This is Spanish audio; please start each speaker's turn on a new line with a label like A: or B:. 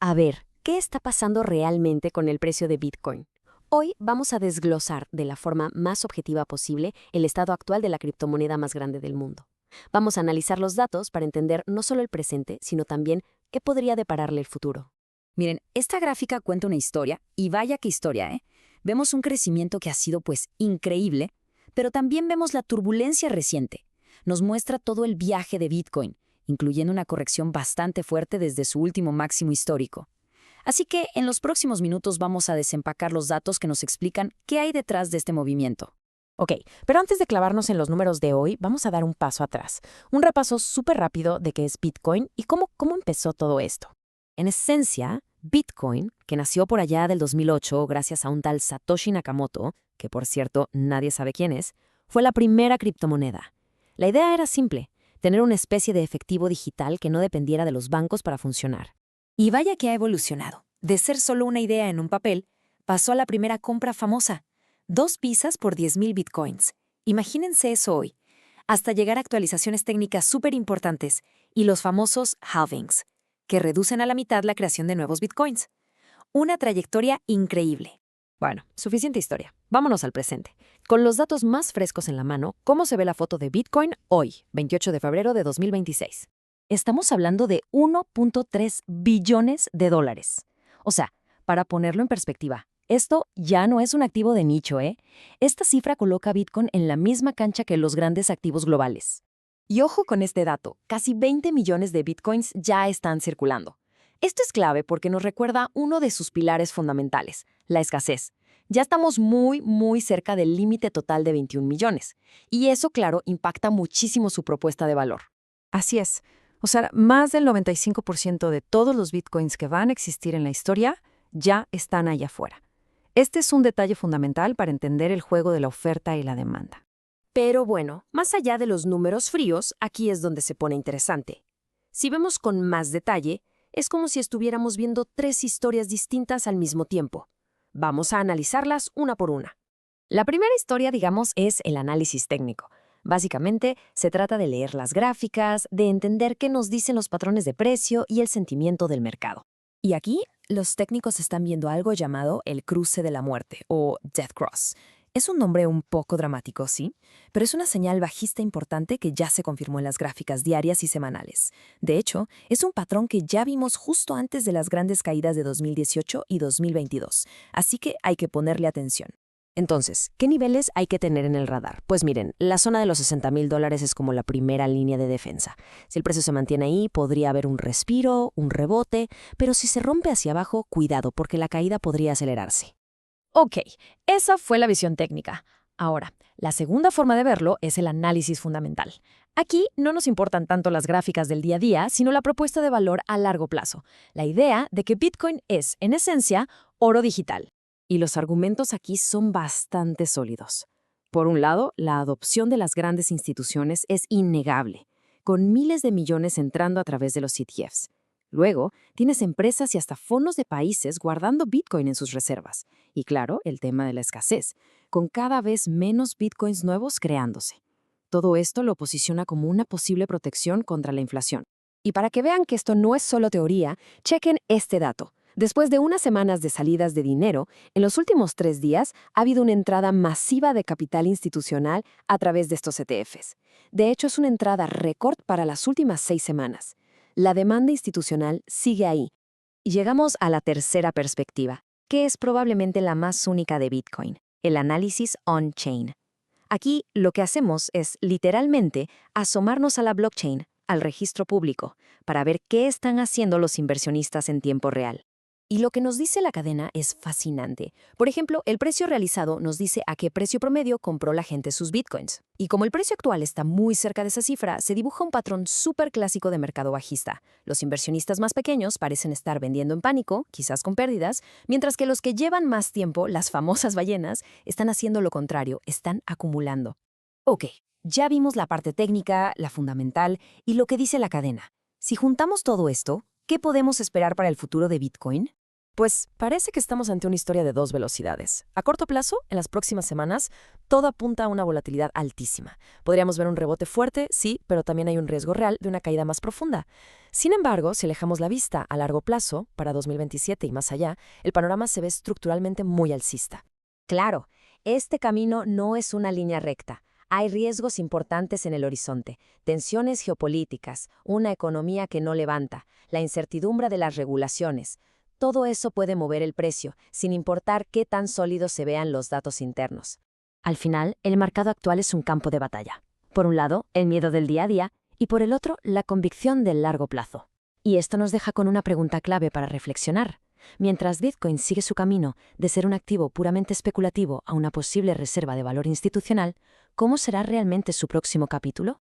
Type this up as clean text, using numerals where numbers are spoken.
A: A ver, ¿qué está pasando realmente con el precio de Bitcoin? Hoy vamos a desglosar de la forma más objetiva posible el estado actual de la criptomoneda más grande del mundo. Vamos a analizar los datos para entender no solo el presente, sino también qué podría depararle el futuro.
B: Miren, esta gráfica cuenta una historia, y vaya qué historia, ¿eh? Vemos un crecimiento que ha sido, increíble, pero también vemos la turbulencia reciente. Nos muestra todo el viaje de Bitcoin, incluyendo una corrección bastante fuerte desde su último máximo histórico. Así que en los próximos minutos vamos a desempacar los datos que nos explican qué hay detrás de este movimiento.
C: Ok, pero antes de clavarnos en los números de hoy, vamos a dar un paso atrás. Un repaso súper rápido de qué es Bitcoin y cómo empezó todo esto.
A: En esencia, Bitcoin, que nació por allá del 2008 gracias a un tal Satoshi Nakamoto, que por cierto nadie sabe quién es, fue la primera criptomoneda. La idea era simple, tener una especie de efectivo digital que no dependiera de los bancos para funcionar.
B: Y vaya que ha evolucionado. De ser solo una idea en un papel, pasó a la primera compra famosa. 2 pizzas por 10,000 bitcoins. Imagínense eso hoy. Hasta llegar a actualizaciones técnicas súper importantes y los famosos halvings, que reducen a la mitad la creación de nuevos bitcoins. Una trayectoria increíble.
A: Bueno, suficiente historia. Vámonos al presente. Con los datos más frescos en la mano, ¿cómo se ve la foto de Bitcoin hoy, 28 de febrero de 2026? Estamos hablando de 1.3 billones de dólares. O sea, para ponerlo en perspectiva, esto ya no es un activo de nicho, ¿eh? Esta cifra coloca a Bitcoin en la misma cancha que los grandes activos globales. Y ojo con este dato, casi 20 millones de Bitcoins ya están circulando. Esto es clave porque nos recuerda uno de sus pilares fundamentales, la escasez. Ya estamos muy cerca del límite total de 21 millones. Y eso, claro, impacta muchísimo su propuesta de valor.
D: Así es. O sea, más del 95% de todos los bitcoins que van a existir en la historia ya están allá afuera. Este es un detalle fundamental para entender el juego de la oferta y la demanda.
A: Pero bueno, más allá de los números fríos, aquí es donde se pone interesante. Si vemos con más detalle, es como si estuviéramos viendo 3 historias distintas al mismo tiempo. Vamos a analizarlas una por una. La primera historia, digamos, es el análisis técnico. Básicamente, se trata de leer las gráficas, de entender qué nos dicen los patrones de precio y el sentimiento del mercado. Y aquí, los técnicos están viendo algo llamado el cruce de la muerte, o Death Cross. Es un nombre un poco dramático, sí, pero es una señal bajista importante que ya se confirmó en las gráficas diarias y semanales. De hecho, es un patrón que ya vimos justo antes de las grandes caídas de 2018 y 2022, así que hay que ponerle atención. Entonces, ¿qué niveles hay que tener en el radar? Pues miren, la zona de los $60,000 es como la primera línea de defensa. Si el precio se mantiene ahí, podría haber un respiro, un rebote, pero si se rompe hacia abajo, cuidado, porque la caída podría acelerarse. Ok, esa fue la visión técnica. Ahora, la segunda forma de verlo es el análisis fundamental. Aquí no nos importan tanto las gráficas del día a día, sino la propuesta de valor a largo plazo. La idea de que Bitcoin es, en esencia, oro digital. Y los argumentos aquí son bastante sólidos. Por un lado, la adopción de las grandes instituciones es innegable, con miles de millones entrando a través de los ETFs. Luego, tienes empresas y hasta fondos de países guardando Bitcoin en sus reservas. Y claro, el tema de la escasez, con cada vez menos Bitcoins nuevos creándose. Todo esto lo posiciona como una posible protección contra la inflación. Y para que vean que esto no es solo teoría, chequen este dato. Después de unas semanas de salidas de dinero, en los últimos 3 días ha habido una entrada masiva de capital institucional a través de estos ETFs. De hecho, es una entrada récord para las últimas 6 semanas. La demanda institucional sigue ahí. Y llegamos a la tercera perspectiva, que es probablemente la más única de Bitcoin, el análisis on-chain. Aquí lo que hacemos es, literalmente, asomarnos a la blockchain, al registro público, para ver qué están haciendo los inversionistas en tiempo real. Y lo que nos dice la cadena es fascinante. Por ejemplo, el precio realizado nos dice a qué precio promedio compró la gente sus bitcoins. Y como el precio actual está muy cerca de esa cifra, se dibuja un patrón súper clásico de mercado bajista. Los inversionistas más pequeños parecen estar vendiendo en pánico, quizás con pérdidas, mientras que los que llevan más tiempo, las famosas ballenas, están haciendo lo contrario, están acumulando. Ok, ya vimos la parte técnica, la fundamental y lo que dice la cadena. Si juntamos todo esto, ¿qué podemos esperar para el futuro de Bitcoin? Pues parece que estamos ante una historia de dos velocidades. A corto plazo, en las próximas semanas, todo apunta a una volatilidad altísima. Podríamos ver un rebote fuerte, sí, pero también hay un riesgo real de una caída más profunda. Sin embargo, si alejamos la vista a largo plazo, para 2027 y más allá, el panorama se ve estructuralmente muy alcista.
B: Claro, este camino no es una línea recta. Hay riesgos importantes en el horizonte, tensiones geopolíticas, una economía que no levanta, la incertidumbre de las regulaciones. Todo eso puede mover el precio, sin importar qué tan sólidos se vean los datos internos.
A: Al final, el mercado actual es un campo de batalla. Por un lado, el miedo del día a día, y por el otro, la convicción del largo plazo. Y esto nos deja con una pregunta clave para reflexionar. Mientras Bitcoin sigue su camino de ser un activo puramente especulativo a una posible reserva de valor institucional, ¿cómo será realmente su próximo capítulo?